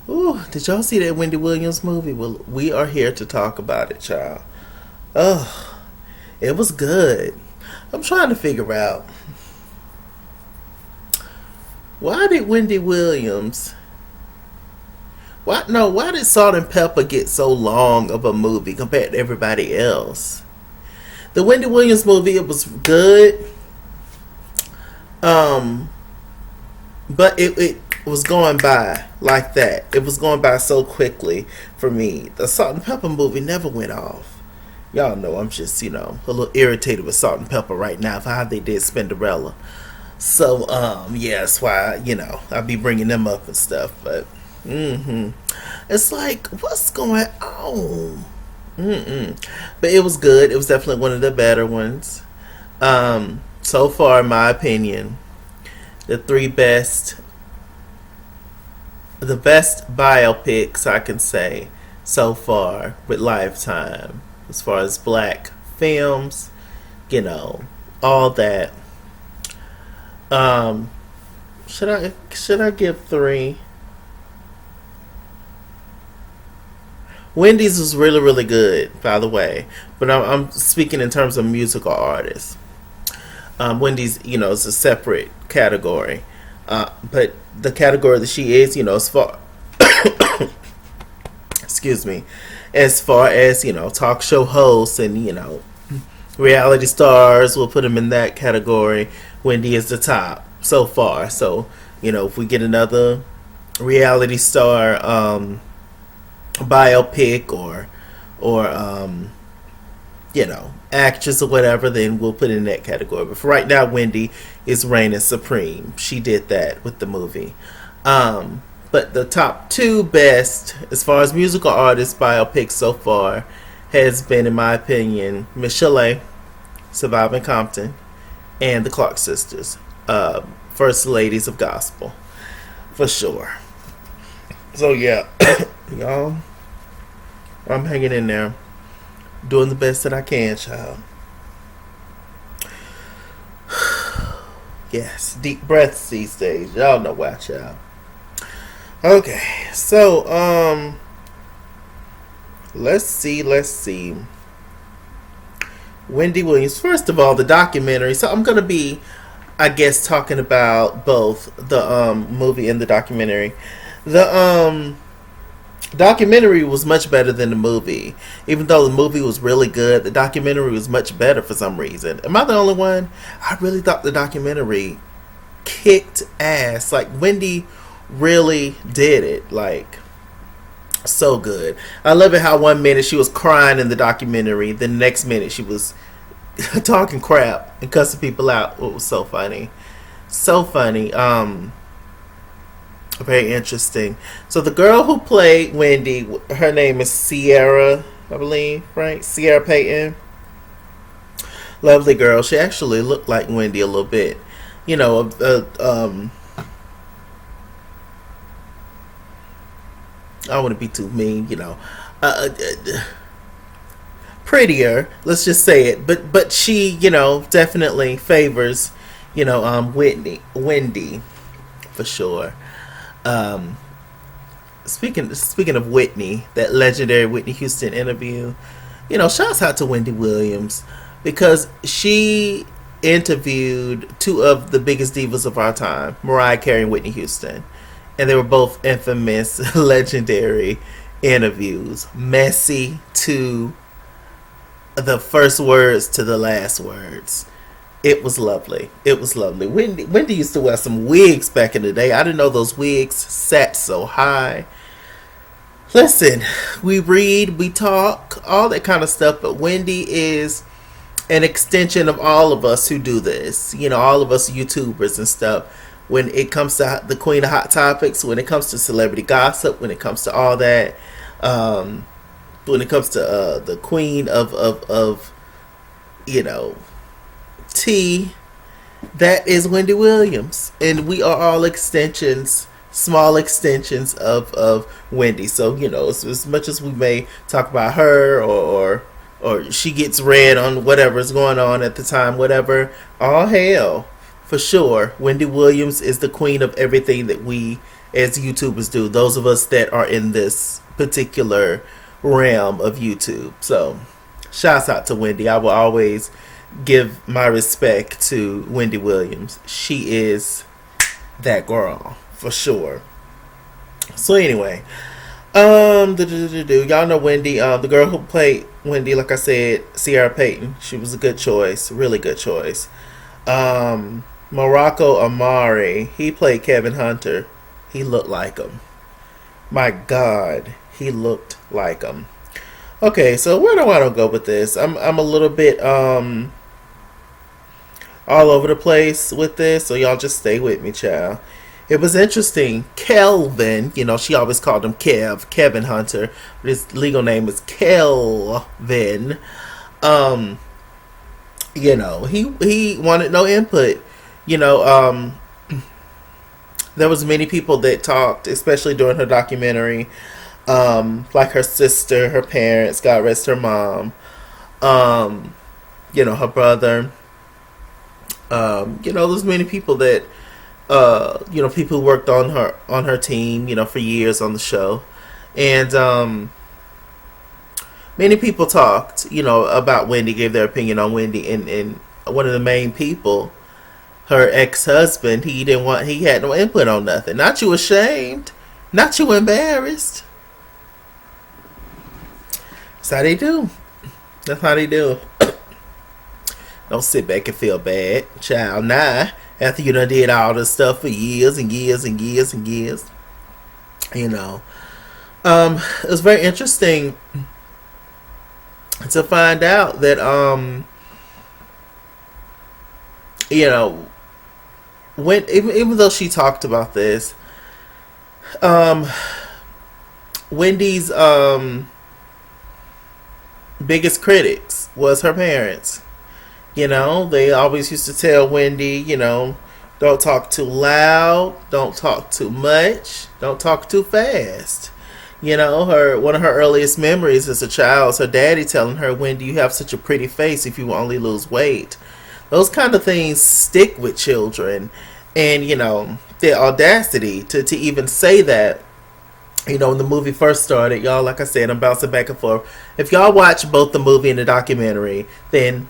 Ooh, did y'all see that Wendy Williams movie? Well, we are here to talk about it, child. Oh, it was good. I'm trying to figure out why did Wendy Williams why did Salt and Pepper get so long of a movie compared to everybody else? The Wendy Williams movie, it was good. Um but it was going by like that. It was going by so quickly for me. The Salt and Pepper movie never went off. Y'all know I'm just, a little irritated with Salt and Pepper right now for how they did Cinderella. So, yeah, that's why, I'll be bringing them up and stuff. But, it's like, what's going on? But it was good. It was definitely one of the better ones. So far, in my opinion, the three best, the best biopics I can say so far with Lifetime, as far as black films, you know, all that. Um, should I give three? Wendy's was really really good, by the way. But I'm speaking in terms of musical artists. Wendy's, is a separate category. But the category that she is, as far excuse me, as far as talk show hosts and reality stars, we'll put them in that category. Wendy is the top so far. So if we get another reality star biopic or actress or whatever, then we'll put it in that category. But for right now, Wendy is reigning supreme. She did that with the movie. But the top two best, as far as musical artists biopics so far, has been, in my opinion, Miss Chalet, Surviving Compton, and the Clark Sisters, First Ladies of Gospel, for sure. So yeah, y'all, I'm hanging in there, doing the best that I can, child. Yes, deep breaths these days. Y'all know why, child. Okay, so let's see. Wendy Williams. First of all, the documentary. So I'm gonna be, I guess, talking about both the movie and the documentary. The documentary was much better than the movie. Even though the movie was really good, the documentary was much better for some reason. Am I the only one? I really thought the documentary kicked ass. Like, Wendy really did it. Like, so good. I love it how one minute she was crying in the documentary, the next minute she was talking crap and cussing people out. It was so funny. So funny. Very interesting. So the girl who played Wendy, her name is Sierra, I believe, right? Sierra Payton. Lovely girl. She actually looked like Wendy a little bit. You know, I don't want to be too mean, prettier. Let's just say it. But she, definitely favors, Wendy, for sure. Um, speaking of Whitney, that legendary Whitney Houston interview, shouts out to Wendy Williams because she interviewed two of the biggest divas of our time, Mariah Carey and Whitney Houston, and they were both infamous, legendary interviews, messy to the first words to the last words. It was lovely. It was lovely. Wendy used to wear some wigs back in the day. I didn't know those wigs sat so high. Listen, we read, we talk, all that kind of stuff, but Wendy is an extension of all of us who do this. All of us YouTubers and stuff. When it comes to the queen of hot topics, when it comes to celebrity gossip, when it comes to all that, when it comes to the queen of you know tea, that is Wendy Williams, and we are all extensions, small extensions of Wendy. So as much as we may talk about her or she gets read on whatever's going on at the time, all hail, for sure. Wendy Williams is the queen of everything that we as YouTubers do. Those of us that are in this particular realm of YouTube. So, shouts out to Wendy. I will always give my respect to Wendy Williams. She is that girl for sure. So anyway, y'all know Wendy, the girl who played Wendy, like I said, Sierra Payton. She was a good choice, really good choice. Morocco Amari, he played Kevin Hunter. He looked like him. My God, he looked like him. Okay, so where do I want to go with this? I'm a little bit all over the place with this, so y'all just stay with me, child. It was interesting. Kelvin, she always called him Kevin Hunter, but his legal name is Kelvin. He wanted no input. There was many people that talked, especially during her documentary, like her sister, her parents, God rest her mom, her brother. There's many people that, people who worked on her team, for years on the show, and many people talked, about Wendy, gave their opinion on Wendy, and one of the main people, her ex-husband, he had no input on nothing. Not you ashamed, not you embarrassed. That's how they do. That's how they do. Don't sit back and feel bad, child. Nah, after you done did all this stuff for years and years and years and years, it was very interesting to find out that when even though she talked about this, Wendy's biggest critics was her parents. They always used to tell Wendy, don't talk too loud, don't talk too much, don't talk too fast. One of her earliest memories as a child is her daddy telling her, Wendy, you have such a pretty face if you only lose weight. Those kind of things stick with children. And, the audacity to even say that, when the movie first started, y'all, like I said, I'm bouncing back and forth. If y'all watch both the movie and the documentary, then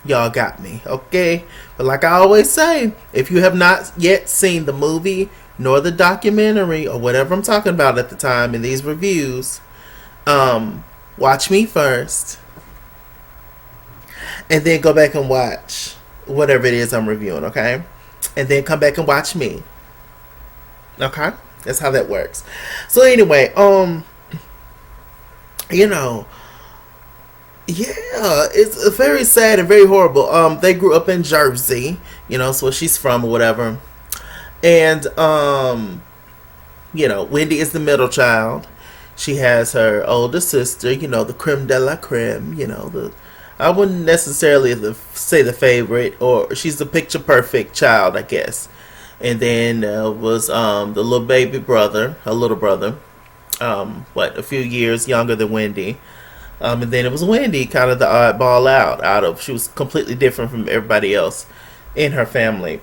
y'all got me, okay? But like I always say, if you have not yet seen the movie nor the documentary or whatever I'm talking about at the time in these reviews, watch me first and then go back and watch whatever it is I'm reviewing, okay? And then come back and watch me. Okay? That's how that works. So anyway, yeah, it's very sad and very horrible. They grew up in Jersey, so where she's from or whatever. And Wendy is the middle child. She has her older sister, the creme de la creme, I wouldn't necessarily say the favorite, or she's the picture perfect child, I guess. And then was the little baby brother, her little brother, a few years younger than Wendy. And then it was Wendy, kind of the oddball out. She was completely different from everybody else in her family.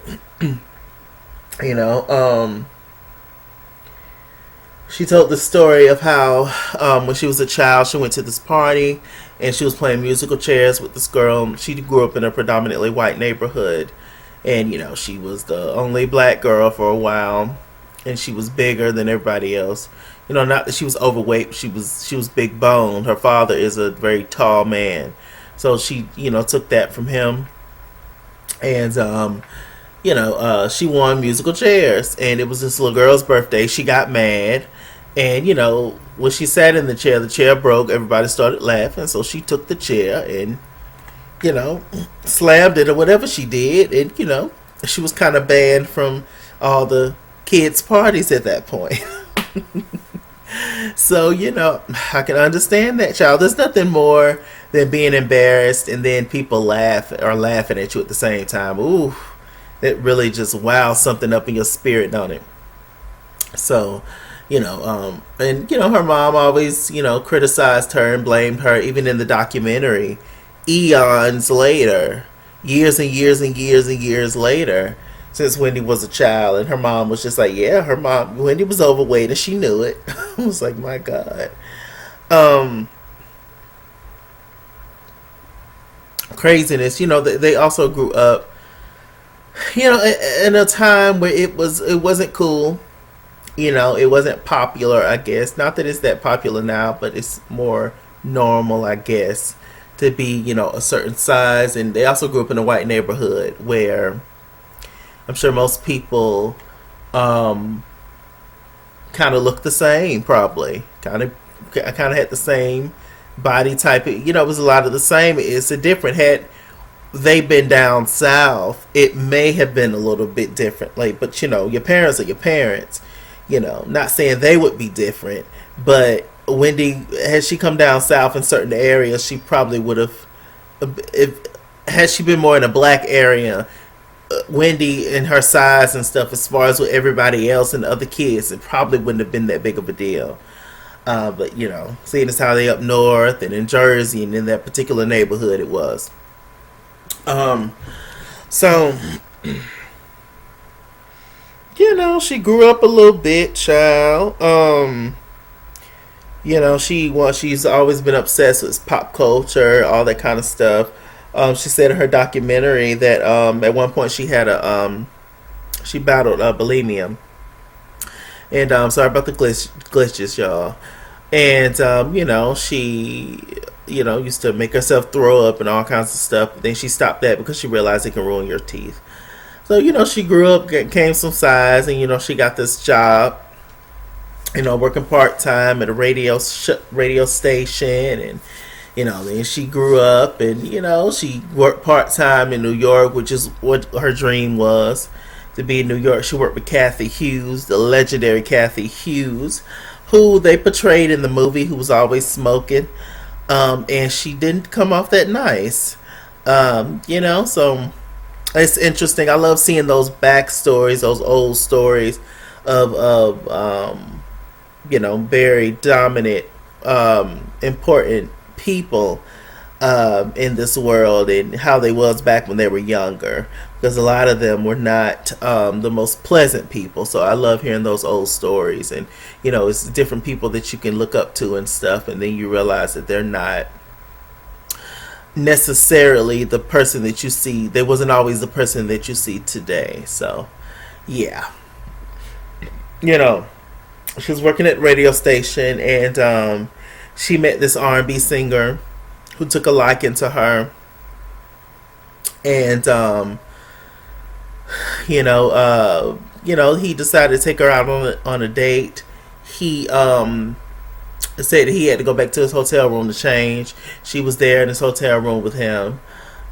She told the story of how when she was a child, she went to this party and she was playing musical chairs with this girl. She grew up in a predominantly white neighborhood, and she was the only black girl for a while, and she was bigger than everybody else. Not that she was overweight, but she was big boned. Her father is a very tall man, so she took that from him, and she won musical chairs, and it was this little girl's birthday. She got mad, and when she sat in the chair broke. Everybody started laughing, so she took the chair and slammed it or whatever she did, and she was kind of banned from all the kids' parties at that point. So I can understand that, child. There's nothing more than being embarrassed and then people laughing at you at the same time. Ooh, that really just wows something up in your spirit, don't it? So, and her mom always, criticized her and blamed her, even in the documentary, eons later, years and years and years and years later. since Wendy was a child, and her mom was just like, yeah, her mom Wendy was overweight and she knew it. I was like, my God. Um, Craziness. They also grew up, in a time where it wasn't cool. It wasn't popular, I guess. Not that it's that popular now, but it's more normal, I guess, to be, a certain size. And they also grew up in a white neighborhood where I'm sure most people um, kind of looked the same, probably. Kind of had the same body type. It was a lot of the same. It's a different. Had they been down south, it may have been a little bit different. Like, but your parents are your parents. Not saying they would be different, but Wendy, had she come down south in certain areas, she probably would have. If had she been more in a black area, Wendy and her size and stuff, as far as with everybody else and other kids, it probably wouldn't have been that big of a deal. But seeing as how they up north and in Jersey and in that particular neighborhood, it was. Um, so she grew up a little bit, child. She's always been obsessed with pop culture, all that kind of stuff. She said in her documentary that at one point she battled bulimia, and sorry about the glitches, y'all. And she used to make herself throw up and all kinds of stuff. But then she stopped that because she realized it can ruin your teeth. So she grew up, came some size, and she got this job, working part time at a radio station, and then she grew up, and she worked part time in New York, which is what her dream was, to be in New York. She worked with Kathy Hughes, the legendary Kathy Hughes, who they portrayed in the movie, who was always smoking, and she didn't come off that nice, so. It's interesting. I love seeing those backstories, those old stories of very dominant, important people in this world, and how they was back when they were younger. Because a lot of them were not the most pleasant people. So I love hearing those old stories, and it's different people that you can look up to and stuff, and then you realize that they're not necessarily the person that you see. They wasn't always the person that you see today. So yeah, she was working at a radio station, and she met this R&B singer who took a liking to her, and he decided to take her out on a date. He said he had to go back to his hotel room to change. She was there in his hotel room with him.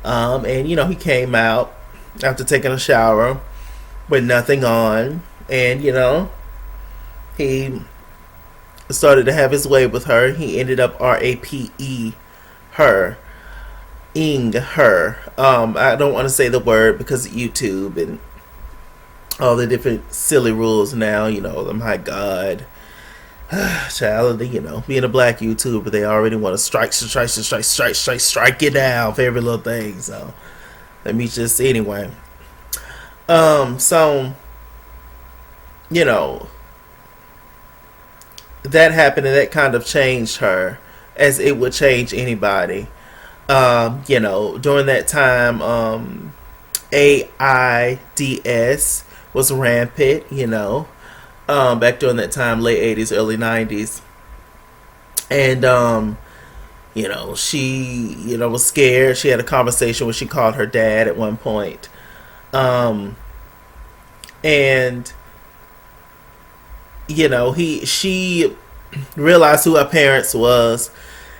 And he came out after taking a shower with nothing on. And, he started to have his way with her. He ended up RAPE her. Ing her. I don't want to say the word because of YouTube and all the different silly rules now. My God. Child, being a black YouTuber, they already want to strike it down for every little thing. So let me just anyway. So that happened, and that kind of changed her, as it would change anybody. During that time, AIDS was rampant. Back during that time, late 80s, early 90s. And, she, was scared. She had a conversation where she called her dad at one point. And, she realized who her parents was.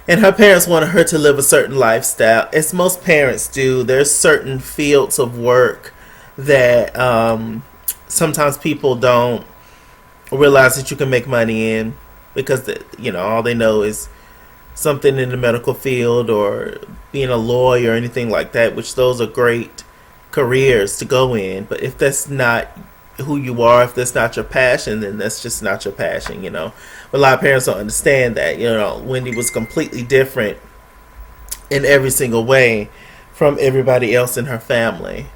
And her parents wanted her to live a certain lifestyle. As most parents do, there's certain fields of work that sometimes people don't realize that you can make money in, because all they know is something in the medical field or being a lawyer or anything like that, which those are great careers to go in. But if that's not who you are, if that's not your passion, then that's just not your passion. But a lot of parents don't understand that. Wendy was completely different in every single way from everybody else in her family.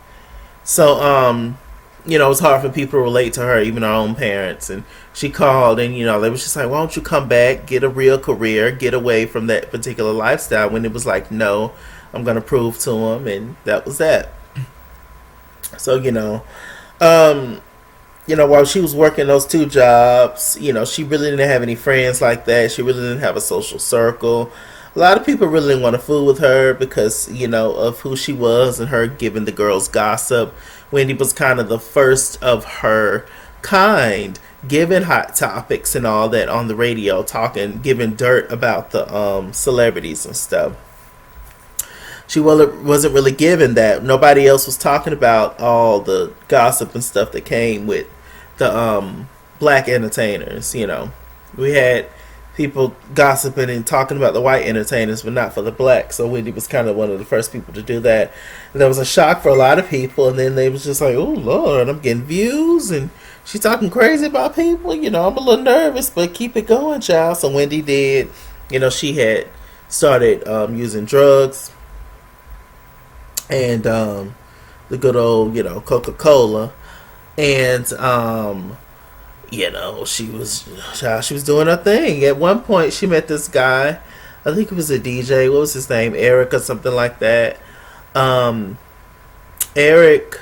So it was hard for people to relate to her, even her own parents. And she called, and they was just like, "Why don't you come back, get a real career, get away from that particular lifestyle?" When it was like, "No, I'm gonna prove to him," and that was that. So um, while she was working those two jobs, she really didn't have any friends like that. She really didn't have a social circle. A lot of people really didn't want to fool with her because, of who she was and her giving the girls gossip. Wendy was kind of the first of her kind, giving hot topics and all that on the radio, talking, giving dirt about the celebrities and stuff. She wasn't really given that. Nobody else was talking about all the gossip and stuff that came with the black entertainers. We had people gossiping and talking about the white entertainers, but not for the black. So Wendy was kind of one of the first people to do that. And that was a shock for a lot of people. And then they was just like, "Oh Lord, I'm getting views, and she's talking crazy about people." I'm a little nervous, but keep it going, child. So Wendy did. She had started using drugs and the good old, Coca-Cola, and she was doing her thing. At one point, she met this guy. I think it was a DJ. What was his name? Eric or something like that. Eric,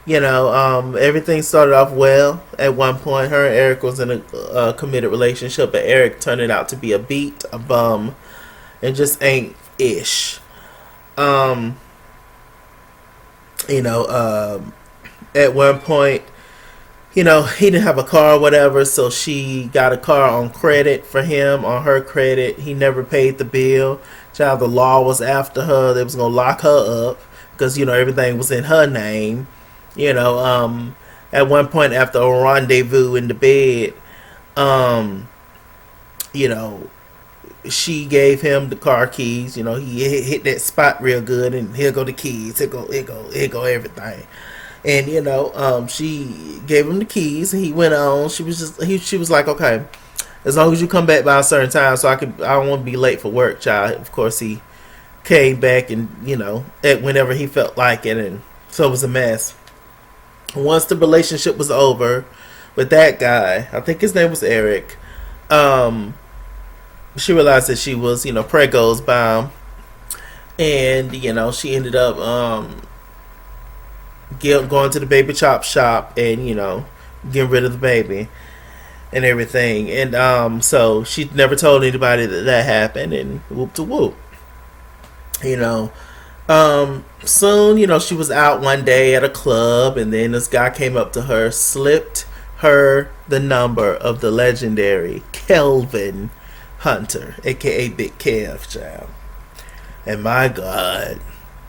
everything started off well. At one point, her and Eric was in a committed relationship, but Eric turned it out to be a beat, a bum, and just ain't ish. Um, you know, at one point, he didn't have a car or whatever, so she got a car on credit for him, on her credit. He never paid the bill. Child, the law was after her. They was going to lock her up because, everything was in her name. At one point after a rendezvous in the bed, um, you know, she gave him the car keys. He hit that spot real good, and here go the keys. Here go everything. And she gave him the keys, and he went on. She was like, "Okay, as long as you come back by a certain time, so I don't want to be late for work, child." Of course, he came back, and at whenever he felt like it, and so it was a mess. Once the relationship was over with that guy, I think his name was Eric. Um, she realized that she was, pregos by him, and she ended up going to the baby chop shop and getting rid of the baby and everything. And so she never told anybody that happened, and whoop to whoop. You know, soon, she was out one day at a club, and then this guy came up to her, slipped her the number of the legendary Kelvin Hunter, aka Big Kev, child. And my God.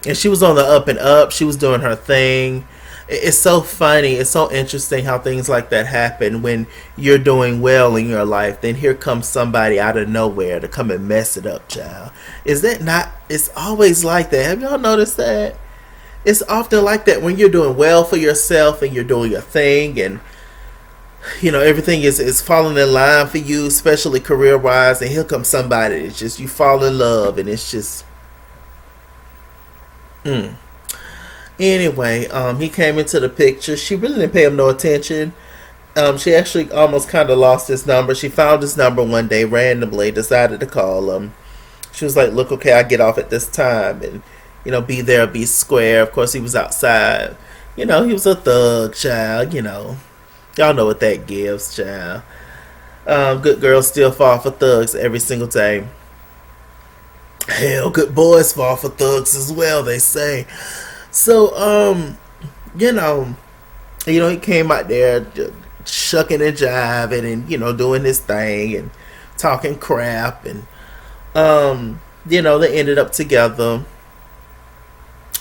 And she was on the up and up. She was doing her thing. It's so funny. It's so interesting how things like that happen when you're doing well in your life. Then here comes somebody out of nowhere to come and mess it up, child. Is that not? It's always like that. Have y'all noticed that? It's often like that when you're doing well for yourself and you're doing your thing, and everything is falling in line for you, especially career wise. And here comes somebody. It's just you fall in love, and it's just. Mm. Anyway, he came into the picture. She really didn't pay him no attention. She actually almost kind of lost his number. She found his number one day randomly, decided to call him. She was like, "Look, okay, I get off at this time, and be there, be square." Of course, he was outside. He was a thug, child. Y'all know what that gives, child. Good girls still fall for thugs every single day. Hell, good boys fall for thugs as well, they say. So, he came out there shucking and jiving and, doing his thing and talking crap. And, they ended up together.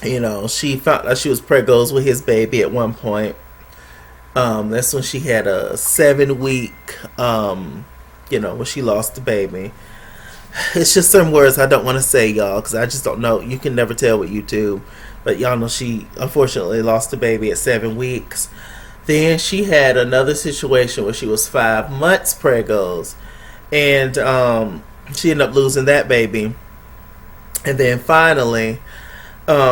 She found out she was pregos with his baby at one point. That's when she had a 7-week, when she lost the baby. It's just some words I don't want to say, y'all, because I just don't know. You can never tell with YouTube. But y'all know she unfortunately lost the baby at 7 weeks. Then she had another situation where she was 5 months pregos. And she ended up losing that baby. And then finally,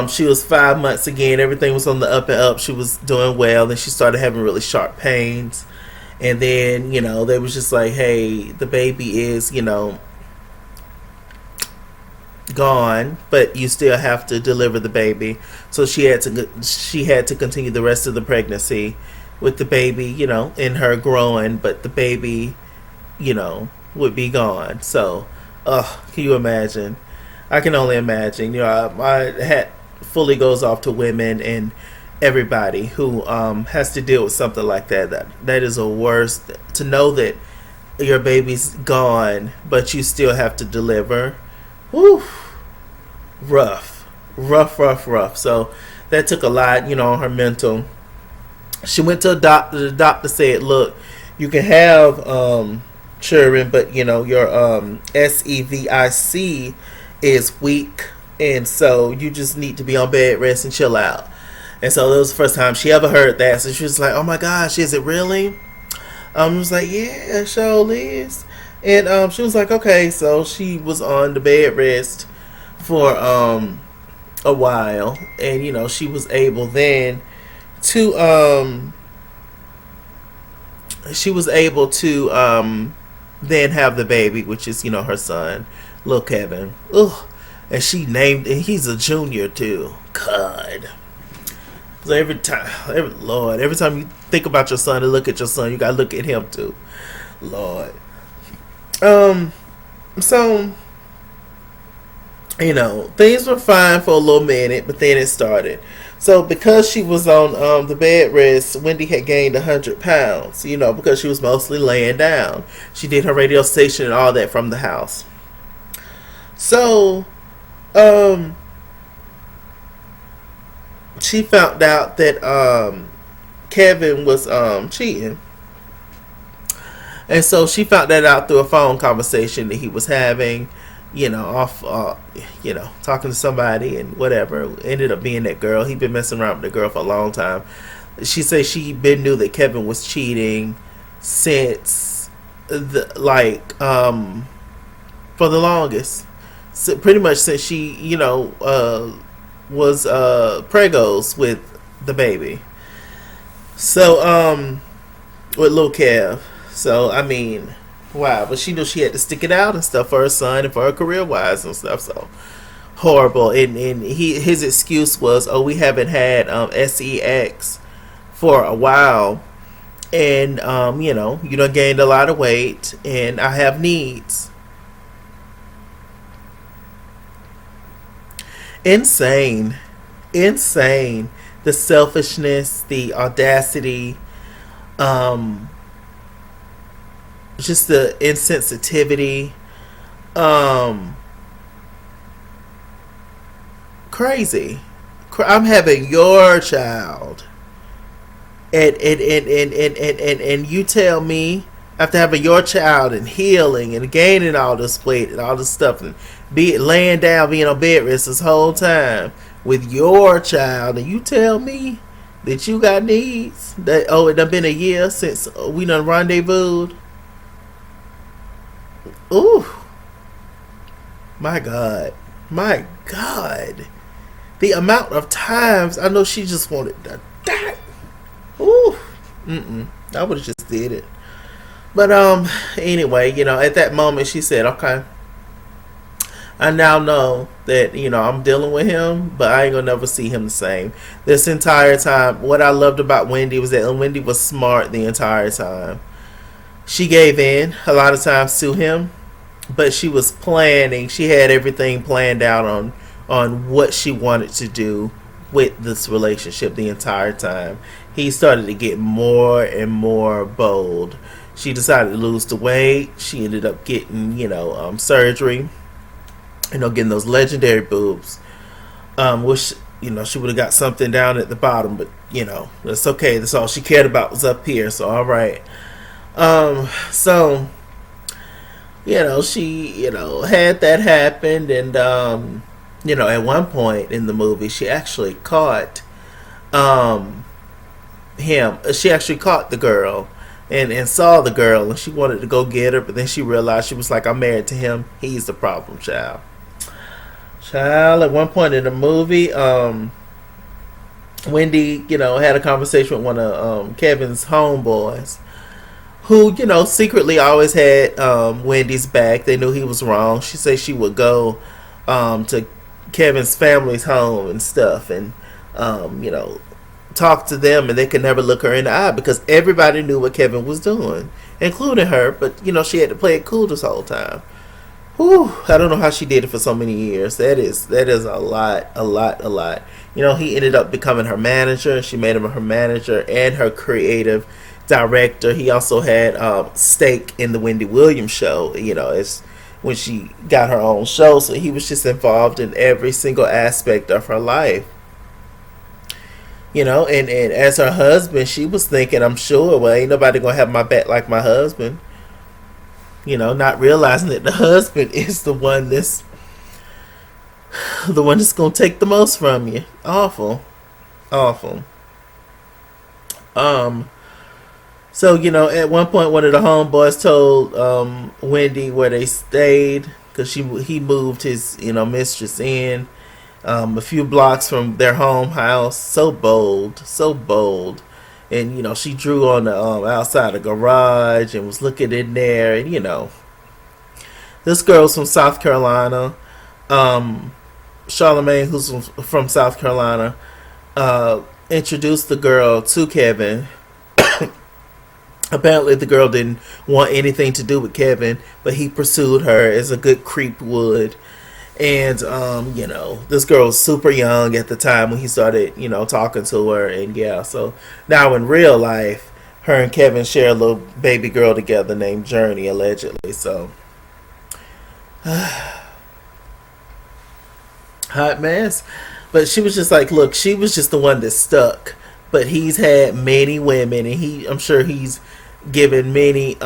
She was 5 months again. Everything was on the up and up. She was doing well. Then she started having really sharp pains. And then, they was just like, hey, the baby is, gone, but you still have to deliver the baby. So she had to continue the rest of the pregnancy with the baby, in her growing, but the baby, would be gone. So, can you imagine? I can only imagine. My hat fully goes off to women and everybody who has to deal with something like that. That is a worst, to know that your baby's gone, but you still have to deliver. Woo, rough, rough, rough, rough. So that took a lot, on her mental. She went to a doctor. The doctor said, "Look, you can have children, but your SEVIC is weak, and so you just need to be on bed rest and chill out." And so that was the first time she ever heard that. So she was like, "Oh my gosh, is it really?" I was like, "Yeah, sure is." And she was like, "Okay." So she was on the bed rest for a while, and she was able then to then have the baby, which is her son, little Kevin. Ugh. And she named, and he's a junior too. God. So every time you think about your son and look at your son, you gotta look at him too. Lord. So things were fine for a little minute, but then it started. So because she was on the bed rest, Wendy had gained 100 pounds, because she was mostly laying down. She did her radio station and all that from the house. So, she found out that Kevin was cheating. And so she found that out through a phone conversation that he was having, off, talking to somebody and whatever. Ended up being that girl. He'd been messing around with the girl for a long time. She said she been knew that Kevin was cheating since for the longest. So pretty much since she, was pregos with the baby. So, with Lil Kev. So, I mean, wow. But she knew she had to stick it out and stuff for her son and for her career wise and stuff. So, horrible. And his excuse was, "Oh, we haven't had sex for a while. And, you done gained a lot of weight and I have needs." Insane. The selfishness, the audacity, just the insensitivity, crazy. I'm having your child, and you tell me, after having your child and healing and gaining all this weight and all this stuff and be laying down, being on bed rest this whole time with your child, and you tell me that you got needs, that it done been a year since we done rendezvoused. Ooh, my God, the amount of times I know she just wanted to die. Ooh, I would have just did it. But anyway, at that moment she said, "Okay, I now know that, I'm dealing with him, but I ain't gonna never see him the same." This entire time, what I loved about Wendy was that Wendy was smart the entire time. She gave in a lot of times to him, but she was planning. She had everything planned out on what she wanted to do with this relationship the entire time. He started to get more and more bold. She decided to lose the weight. She ended up getting, surgery. Getting those legendary boobs. Which, she would have got something down at the bottom, but, that's okay. That's all she cared about was up here, so all right. So, she, had that happen, and, at one point in the movie, she actually caught, him. She actually caught the girl. And saw the girl, and she wanted to go get her, but then she realized, she was like, "I'm married to him. He's the problem child." Child, at one point in the movie, Wendy, had a conversation with one of Kevin's homeboys, who, secretly always had Wendy's back. They knew he was wrong. She said she would go to Kevin's family's home and stuff, and talk to them, and they could never look her in the eye because everybody knew what Kevin was doing, including her. But she had to play it cool this whole time. Whew, I don't know how she did it for so many years. That is a lot, a lot, a lot. He ended up becoming her manager. She made him her manager and her creative director. He also had stake in the Wendy Williams show. It's when she got her own show. So he was just involved in every single aspect of her life. And as her husband, she was thinking, I'm sure, well, ain't nobody gonna have my back like my husband. Not realizing that the husband is the one that's gonna take the most from you. Awful, awful. So at one point, one of the homeboys told Wendy where they stayed because he moved his mistress in a few blocks from their home house. So bold, so bold. And she drew on the outside the garage and was looking in there. And this girl's from South Carolina. Charlemagne, who's from South Carolina, introduced the girl to Kevin. Apparently, the girl didn't want anything to do with Kevin, but he pursued her as a good creep would. And this girl was super young at the time when he started talking to her. And yeah, so now in real life, her and Kevin share a little baby girl together named Journey, allegedly. So hot mess. But she was just like, look, she was just the one that stuck. But he's had many women, and I'm sure he's given many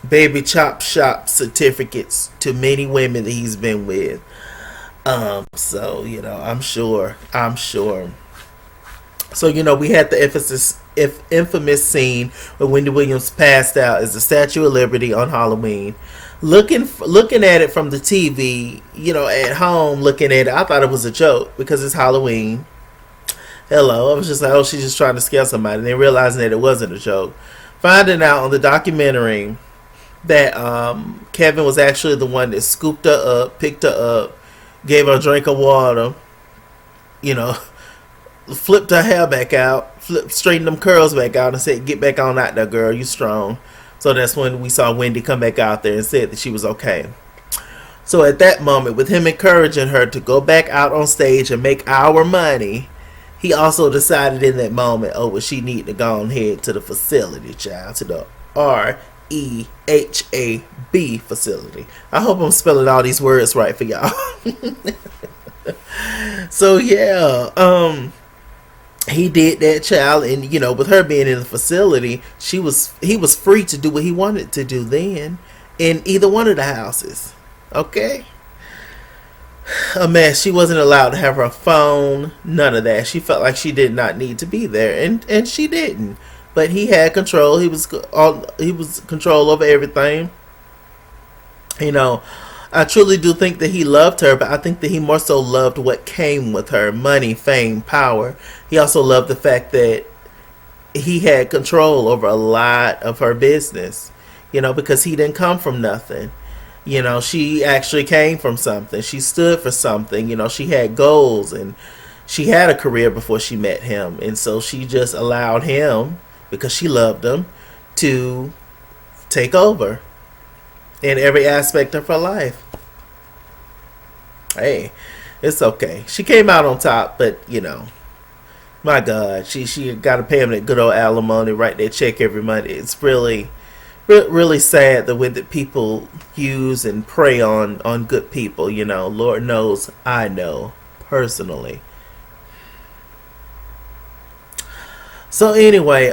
baby chop shop certificates to many women that he's been with. So I'm sure. So we had the infamous scene where Wendy Williams passed out as the Statue of Liberty on Halloween. Looking at it from the TV, at home, looking at it, I thought it was a joke because it's Halloween. Hello, I was just like, oh, she's just trying to scare somebody. And then realizing that it wasn't a joke. Finding out on the documentary that Kevin was actually the one that scooped her up, picked her up, gave her a drink of water, flipped her hair back out, straightened them curls back out, and said, get back on out there, girl, you strong. So that's when we saw Wendy come back out there and said that she was okay. So at that moment, with him encouraging her to go back out on stage and make our money, he also decided in that moment, oh, well, she need to go on ahead to the facility, child, to the REHAB facility. I hope I'm spelling all these words right for y'all. So yeah, he did that, child, and with her being in the facility, he was free to do what he wanted to do then in either one of the houses. Okay. A mess. She wasn't allowed to have her phone, none of that. She felt like she did not need to be there, and she didn't. But he had control. He was control over everything. I truly do think that he loved her, but I think that he more so loved what came with her: money, fame, power. He also loved the fact that he had control over a lot of her business, because he didn't come from nothing. She actually came from something. She stood for something. She had goals, and she had a career before she met him. And so she just allowed him, because she loved him, to take over in every aspect of her life. Hey, it's okay. She came out on top, but my God, she got to pay him that good old alimony, write that check every month. It's really sad the way that people use and prey on good people. Lord knows I know personally. So anyway,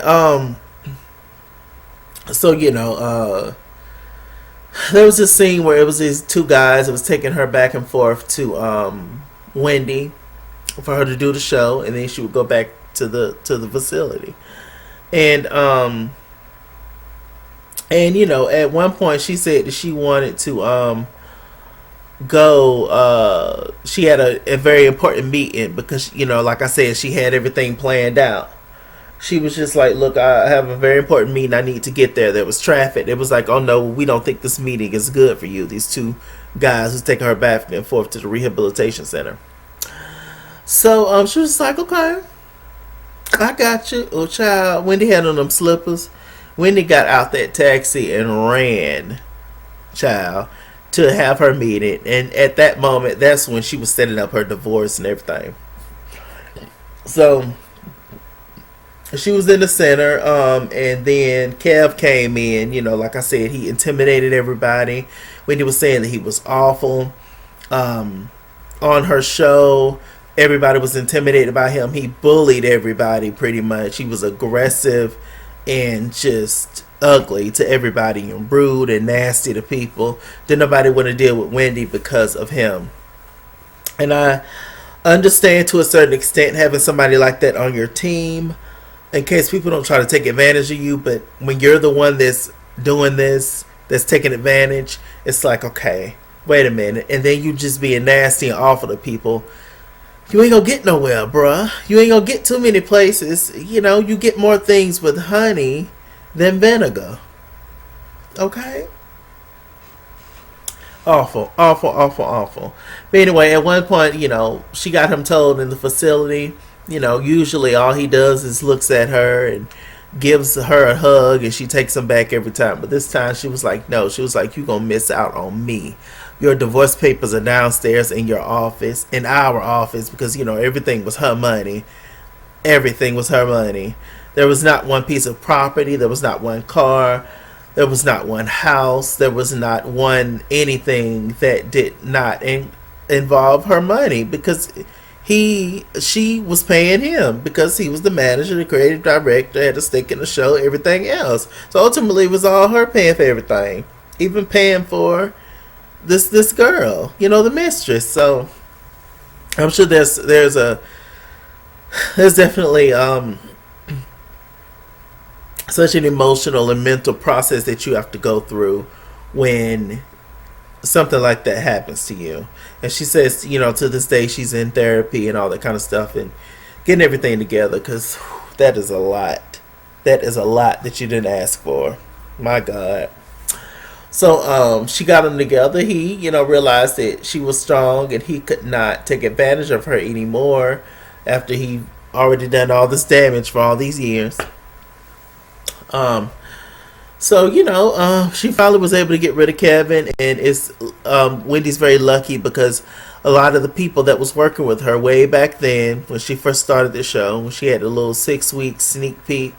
there was this scene where it was these two guys that was taking her back and forth to Wendy for her to do the show, and then she would go back to the facility. And at one point she said that she wanted to go. She had a very important meeting because, like I said, she had everything planned out. She was just like, "Look, I have a very important meeting. I need to get there." There was traffic. It was like, "Oh no, we don't think this meeting is good for you." These two guys who's taking her back and forth to the rehabilitation center. So she was like, "Okay, I got you." Oh, child, Wendy had on them slippers. Wendy got out that taxi and ran, child, to have her meeting. And at that moment, that's when she was setting up her divorce and everything. So she was in the center, and then Kev came in. Like I said, he intimidated everybody when he was saying that he was awful. On her show, everybody was intimidated by him. He bullied everybody pretty much. He was aggressive and just ugly to everybody and rude and nasty to people. Did nobody want to deal with Wendy because of him. And I understand to a certain extent having somebody like that on your team in case people don't try to take advantage of you. But when you're the one that's doing this, that's taking advantage, it's like, okay, wait a minute. And then you just being nasty and awful to people. You ain't gonna get nowhere, bruh. You ain't gonna get too many places. You get more things with honey than vinegar. Okay? Awful, awful, awful, awful. But anyway, at one point, she got him told in the facility. Usually all he does is looks at her and gives her a hug, and she takes him back every time. But this time she was like, no. She was like, you gonna miss out on me. Your divorce papers are downstairs in your office, in our office, because everything was her money. Everything was her money. There was not one piece of property. There was not one car. There was not one house. There was not one anything that did not involve her money, because she was paying him because he was the manager, the creative director, had a stake in the show, everything else. So ultimately, it was all her paying for everything, even paying for this girl, the mistress. So I'm sure there's definitely such an emotional and mental process that you have to go through when something like that happens to you. And she says, to this day she's in therapy and all that kind of stuff and getting everything together, because that is a lot. That is a lot that you didn't ask for. My God. So she got him together. He, realized that she was strong and he could not take advantage of her anymore after he already done all this damage for all these years. So she finally was able to get rid of Kevin, and it's Wendy's very lucky because a lot of the people that was working with her way back then when she first started the show, when she had a little 6 week sneak peek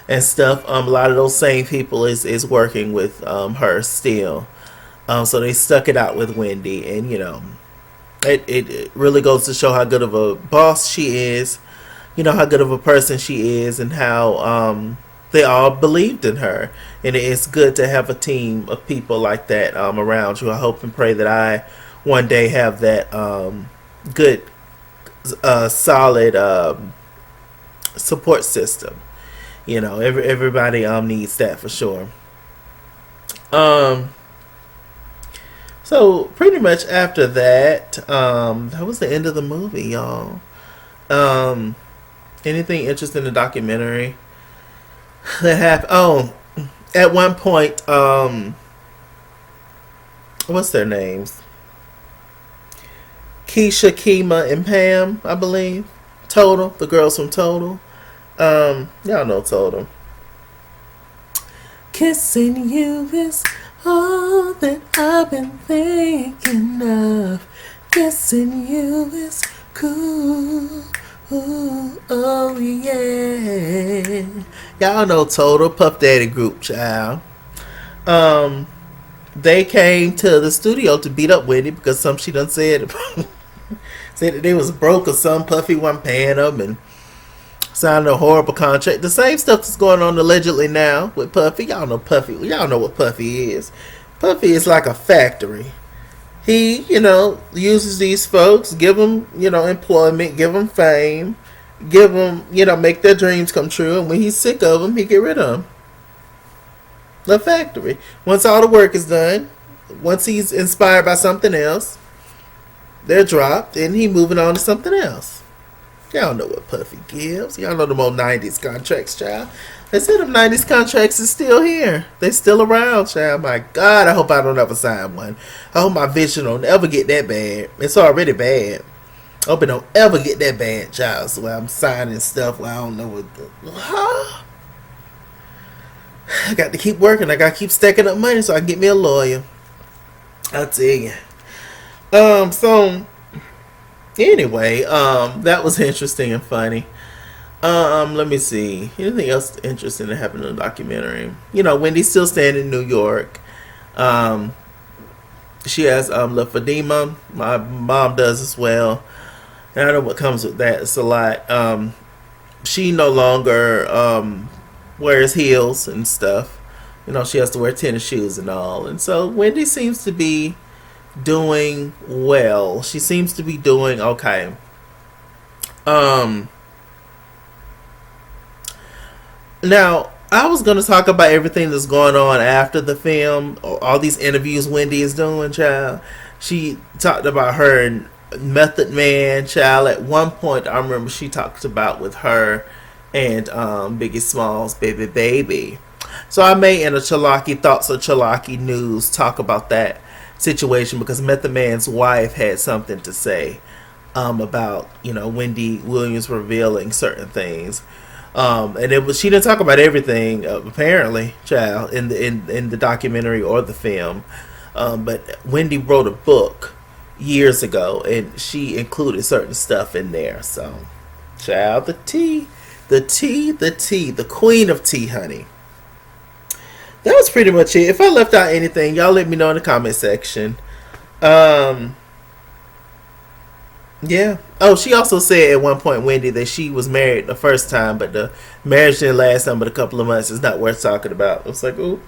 and stuff, a lot of those same people is working with her still. So they stuck it out with Wendy, and it really goes to show how good of a boss she is, how good of a person she is, and how they all believed in her. And it's good to have a team of people like that around you. I hope and pray that I one day have that good, solid support system. Everybody needs that for sure. So pretty much after that, that was the end of the movie, y'all. Anything interesting in the documentary that happened? Oh, at one point, what's their names? Keisha, Kima, and Pam, I believe. Total, the girls from Total. Y'all know Total. Kissing you is all that I've been thinking of. Kissing you is cool. Ooh, oh yeah. Y'all know Total, Puff Daddy group, child. They came to the studio to beat up Wendy because some she done said said that they was broke or some. Puffy wasn't paying them and signed a horrible contract. The same stuff that's going on allegedly now with Puffy. Y'all know Puffy. Y'all know what Puffy is. Puffy is like a factory. He, uses these folks, give them, employment, give them fame, give them, make their dreams come true. And when he's sick of them, he get rid of them. The factory. Once all the work is done, once he's inspired by something else, they're dropped and he moving on to something else. Y'all know what Puffy gives. Y'all know them old 90s contracts, child. They said them 90s contracts is still here. They still around, child. My God, I hope I don't ever sign one. I hope my vision don't ever get that bad. It's already bad. I hope it don't ever get that bad, child. So I'm signing stuff where I don't know what the... Huh? I got to keep working. I got to keep stacking up money so I can get me a lawyer. I'll tell you. So... Anyway, that was interesting and funny. Let me see. Anything else interesting that happened in the documentary? You know, Wendy's still staying in New York. She has lymphedema. My mom does as well. And I know what comes with that. It's a lot. She no longer wears heels and stuff. You know, she has to wear tennis shoes and all. And so Wendy seems to be doing well. She seems to be doing okay. Now, I was going to talk about everything that's going on after the film. All these interviews Wendy is doing, child. She talked about her and Method Man, child. At one point, I remember she talked about with her and Biggie Smalls, Baby. So I may, in a Chalaki Thoughts of Chalaki News, talk about that situation because Method Man's wife had something to say about, you know, Wendy Williams revealing certain things. And it was, she didn't talk about everything apparently, child, in the documentary or the film. But Wendy wrote a book years ago and she included certain stuff in there. So, child, the tea, the queen of tea, honey. That was pretty much it. If I left out anything, y'all let me know in the comment section. Yeah. Oh, she also said at one point, Wendy, that she was married the first time, but the marriage didn't last but a couple of months. It's not worth talking about. It was like, ooh.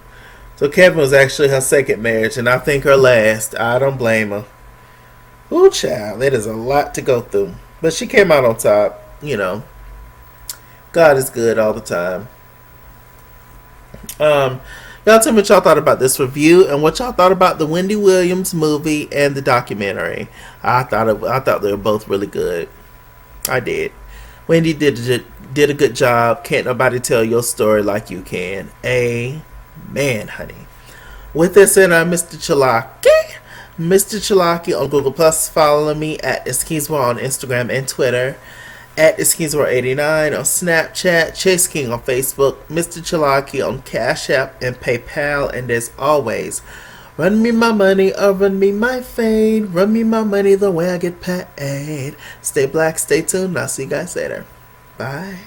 So Kevin was actually her second marriage, and I think her last. I don't blame her. Ooh, child, that is a lot to go through. But she came out on top. You know, God is good all the time. Y'all tell me what y'all thought about this review and what y'all thought about the Wendy Williams movie and the documentary. I thought they were both really good. I did. Wendy did a good job. Can't nobody tell your story like you can. Amen, honey. With this said, I'm Mr. Chalaki. Mr. Chalaki on Google Plus. Follow me at Eskeensmore on Instagram and Twitter. At Eskeensmore89 on Snapchat, Chase King on Facebook, Mr. Chalaki on Cash App and PayPal, and as always, run me my money or run me my fade, run me my money the way I get paid. Stay black, stay tuned, I'll see you guys later. Bye.